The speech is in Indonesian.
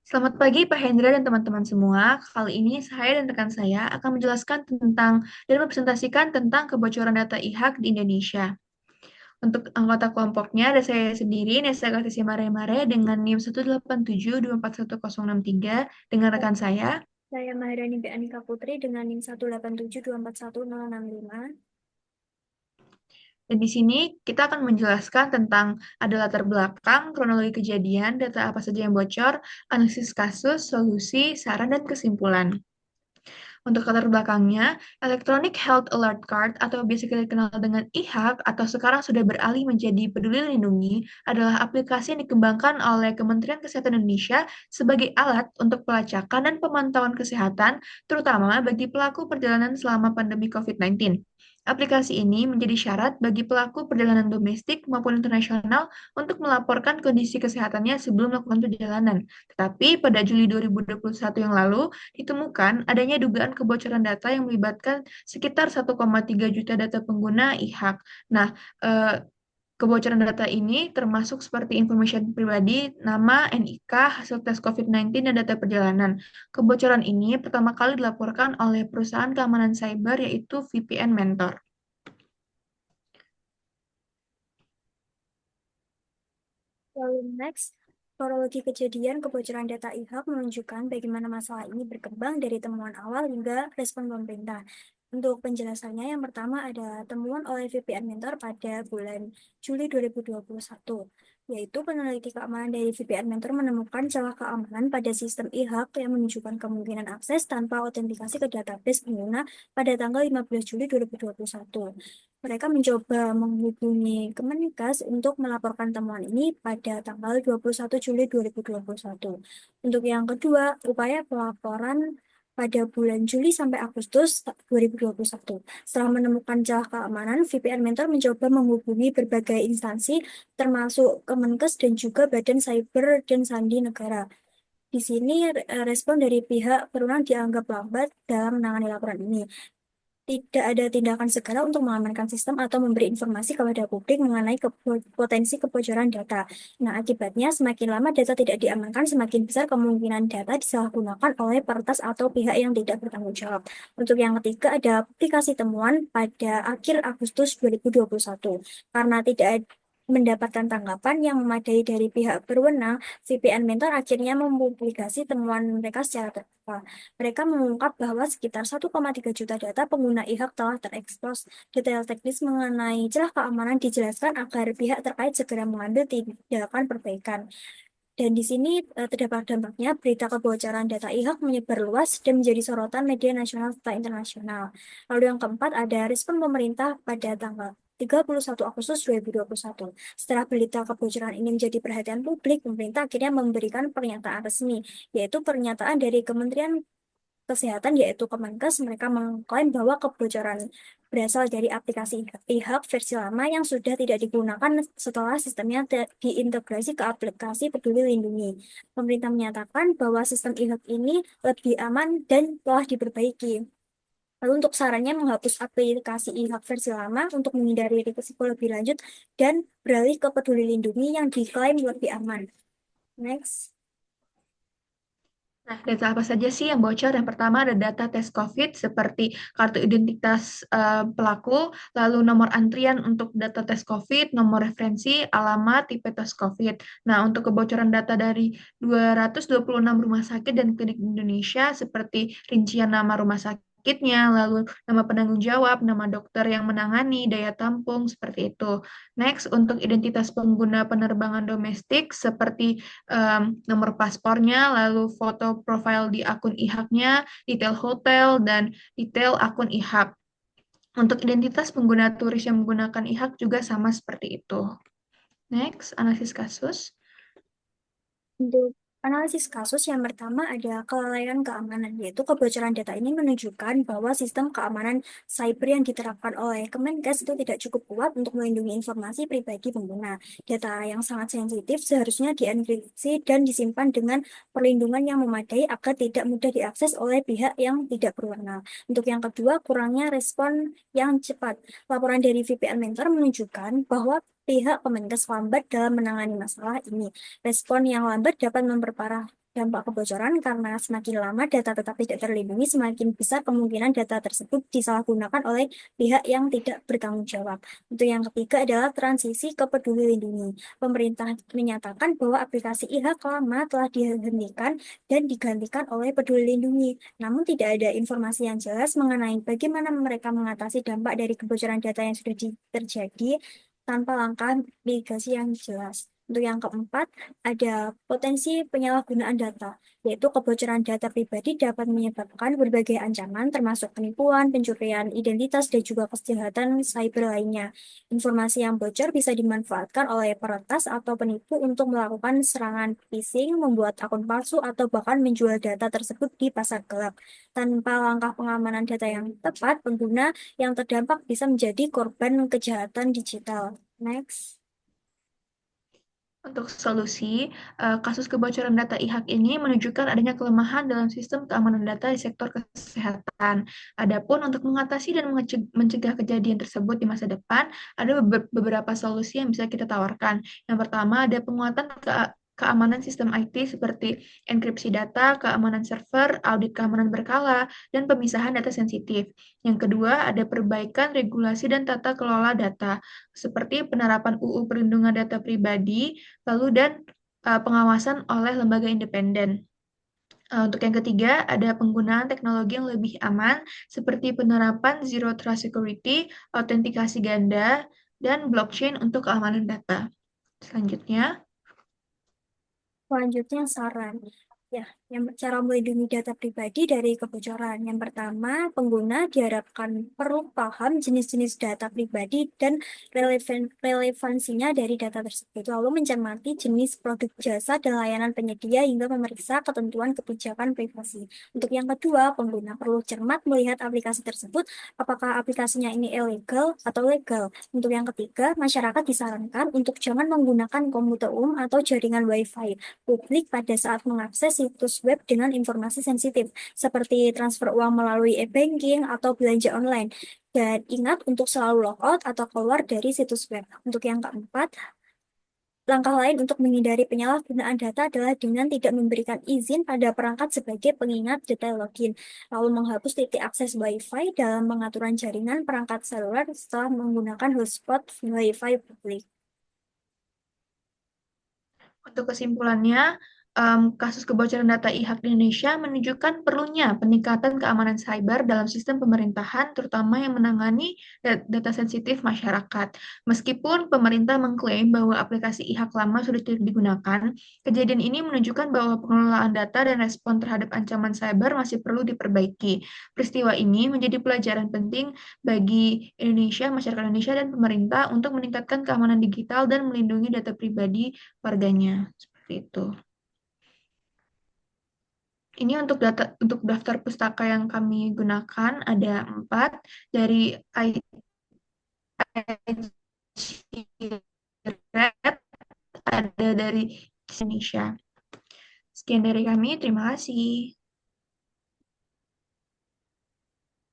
Selamat pagi Pak Hendra dan teman-teman semua. Kali ini saya dan rekan saya akan menjelaskan tentang dan mempresentasikan tentang kebocoran data IHAK di Indonesia. Untuk anggota kelompoknya ada saya sendiri, Nesa Kartisi Mare dengan NIM 187241063 dengan rekan saya. Saya Maharani B. Anika Putri dengan NIM 187241065. Dan di sini kita akan menjelaskan tentang ada latar belakang, kronologi kejadian, data apa saja yang bocor, analisis kasus, solusi, saran, dan kesimpulan. Untuk latar belakangnya, Electronic Health Alert Card atau biasa kita kenal dengan e-Hak atau sekarang sudah beralih menjadi Peduli Lindungi adalah aplikasi yang dikembangkan oleh Kementerian Kesehatan Indonesia sebagai alat untuk pelacakan dan pemantauan kesehatan, terutama bagi pelaku perjalanan selama pandemi COVID-19. Aplikasi ini menjadi syarat bagi pelaku perjalanan domestik maupun internasional untuk melaporkan kondisi kesehatannya sebelum melakukan perjalanan. Tetapi pada Juli 2021 yang lalu, ditemukan adanya dugaan kebocoran data yang melibatkan sekitar 1,3 juta data pengguna IHAK. Nah, kebocoran data ini termasuk seperti informasi pribadi, nama, NIK, hasil tes COVID-19, dan data perjalanan. Kebocoran ini pertama kali dilaporkan oleh perusahaan keamanan cyber yaitu VPN Mentor. Lalu next, kronologi kejadian kebocoran data IHAK menunjukkan bagaimana masalah ini berkembang dari temuan awal hingga respon pemerintah. Untuk penjelasannya, yang pertama ada temuan oleh VPN Mentor pada bulan Juli 2021, yaitu peneliti keamanan dari VPN Mentor menemukan celah keamanan pada sistem IHAK yang menunjukkan kemungkinan akses tanpa autentikasi ke database pengguna pada tanggal 15 Juli 2021. Mereka mencoba menghubungi Kemenkes untuk melaporkan temuan ini pada tanggal 21 Juli 2021. Untuk yang kedua, upaya pelaporan pada bulan Juli sampai Agustus 2021. Setelah menemukan celah keamanan, VPN Mentor mencoba menghubungi berbagai instansi, termasuk Kemenkes dan juga Badan Cyber dan Sandi Negara. Di sini respon dari pihak berwenang dianggap lambat dalam menangani laporan ini. Tidak ada tindakan segera untuk mengamankan sistem atau memberi informasi kepada publik mengenai potensi kebocoran data. Nah, akibatnya semakin lama data tidak diamankan, semakin besar kemungkinan data disalahgunakan oleh peretas atau pihak yang tidak bertanggung jawab. Untuk yang ketiga, ada publikasi temuan pada akhir Agustus 2021. Karena tidak mendapatkan tanggapan yang memadai dari pihak berwenang, VPN Mentor akhirnya mempublikasi temuan mereka secara terbuka. Mereka mengungkap bahwa sekitar 1,3 juta data pengguna IHAK telah terekspos. Detail teknis mengenai celah keamanan dijelaskan agar pihak terkait segera mengambil tindakan perbaikan. Dan di sini terdapat dampaknya berita kebocoran data IHAK menyebar luas dan menjadi sorotan media nasional serta internasional. Lalu yang keempat ada respon pemerintah pada tanggal 31 Agustus 2021. Setelah berita kebocoran ini menjadi perhatian publik, pemerintah akhirnya memberikan pernyataan resmi, yaitu pernyataan dari Kementerian Kesehatan yaitu Kemenkes. Mereka mengklaim bahwa kebocoran berasal dari aplikasi e-hub versi lama yang sudah tidak digunakan setelah sistemnya diintegrasi ke aplikasi Peduli Lindungi. Pemerintah menyatakan bahwa sistem e-hub ini lebih aman dan telah diperbaiki. Lalu untuk sarannya menghapus aplikasi e-hub versi lama untuk menghindari risiko lebih lanjut dan beralih ke Peduli Lindungi yang diklaim lebih aman. Next. Nah, data apa saja sih yang bocor? Yang pertama ada data tes COVID seperti kartu identitas pelaku, lalu nomor antrian untuk data tes COVID, nomor referensi, alamat, tipe tes COVID. Nah, untuk kebocoran data dari 226 rumah sakit dan klinik di Indonesia seperti rincian nama rumah sakitnya, lalu nama penanggung jawab, nama dokter yang menangani, daya tampung, seperti itu. Next, untuk identitas pengguna penerbangan domestik seperti nomor paspornya, lalu foto profil di akun IHAK-nya, detail hotel, dan detail akun IHAK. Untuk identitas pengguna turis yang menggunakan IHAK juga sama seperti itu. Next, analisis kasus. Untuk analisis kasus yang pertama ada kelalaian keamanan, yaitu kebocoran data ini menunjukkan bahwa sistem keamanan cyber yang diterapkan oleh Kemenkes itu tidak cukup kuat untuk melindungi informasi pribadi pengguna. Data yang sangat sensitif seharusnya dienkripsi dan disimpan dengan perlindungan yang memadai agar tidak mudah diakses oleh pihak yang tidak berwenang. Untuk yang kedua, kurangnya respon yang cepat. Laporan dari VPN Mentor menunjukkan bahwa pihak Kemenkes lambat dalam menangani masalah ini. Respon yang lambat dapat memperparah dampak kebocoran karena semakin lama data tetap tidak terlindungi, semakin besar kemungkinan data tersebut disalahgunakan oleh pihak yang tidak bertanggung jawab. Untuk yang ketiga adalah transisi ke Peduli Lindungi. Pemerintah menyatakan bahwa aplikasi e-hak lama telah dihentikan dan digantikan oleh Peduli Lindungi. Namun tidak ada informasi yang jelas mengenai bagaimana mereka mengatasi dampak dari kebocoran data yang sudah terjadi tanpa langkah mitigasi yang jelas. Untuk yang keempat, ada potensi penyalahgunaan data, yaitu kebocoran data pribadi dapat menyebabkan berbagai ancaman, termasuk penipuan, pencurian identitas, dan juga kejahatan cyber lainnya. Informasi yang bocor bisa dimanfaatkan oleh peretas atau penipu untuk melakukan serangan phishing, membuat akun palsu, atau bahkan menjual data tersebut di pasar gelap. Tanpa langkah pengamanan data yang tepat, pengguna yang terdampak bisa menjadi korban kejahatan digital. Next. Untuk solusi, kasus kebocoran data IHAK ini menunjukkan adanya kelemahan dalam sistem keamanan data di sektor kesehatan. Adapun untuk mengatasi dan mencegah kejadian tersebut di masa depan, ada beberapa solusi yang bisa kita tawarkan. Yang pertama, ada penguatan keamanan sistem IT seperti enkripsi data, keamanan server, audit keamanan berkala, dan pemisahan data sensitif. Yang kedua, ada perbaikan regulasi dan tata kelola data, seperti penerapan UU Perlindungan Data Pribadi, lalu dan pengawasan oleh lembaga independen. Untuk yang ketiga, ada penggunaan teknologi yang lebih aman, seperti penerapan Zero Trust Security, autentikasi ganda, dan blockchain untuk keamanan data. Selanjutnya, Selanjutnya saran. Ya, yang cara melindungi data pribadi dari kebocoran. Yang pertama, pengguna diharapkan perlu paham jenis-jenis data pribadi dan relevansinya dari data tersebut. Lalu mencermati jenis produk jasa dan layanan penyedia hingga memeriksa ketentuan kebijakan privasi. Untuk yang kedua, pengguna perlu cermat melihat aplikasi tersebut, apakah aplikasinya ini ilegal atau legal. Untuk yang ketiga, masyarakat disarankan untuk jangan menggunakan komputer umum atau jaringan WiFi publik pada saat mengakses situs web dengan informasi sensitif, seperti transfer uang melalui e-banking atau belanja online. Dan ingat untuk selalu logout atau keluar dari situs web. Untuk yang keempat, langkah lain untuk menghindari penyalahgunaan data adalah dengan tidak memberikan izin pada perangkat sebagai pengingat detail login, lalu menghapus titik akses WiFi dalam pengaturan jaringan perangkat seluler setelah menggunakan hotspot WiFi publik. untuk kesimpulannya, kasus kebocoran data IHAK di Indonesia menunjukkan perlunya peningkatan keamanan cyber dalam sistem pemerintahan, terutama yang menangani data sensitif masyarakat. Meskipun pemerintah mengklaim bahwa aplikasi IHAK lama sudah tidak digunakan, kejadian ini menunjukkan bahwa pengelolaan data dan respon terhadap ancaman cyber masih perlu diperbaiki. Peristiwa ini menjadi pelajaran penting bagi Indonesia, masyarakat Indonesia, dan pemerintah untuk meningkatkan keamanan digital dan melindungi data pribadi warganya. Seperti itu. Ini untuk daftar pustaka yang kami gunakan ada 4 dari ICRED, ada dari Indonesia. Sekian dari kami, terima kasih.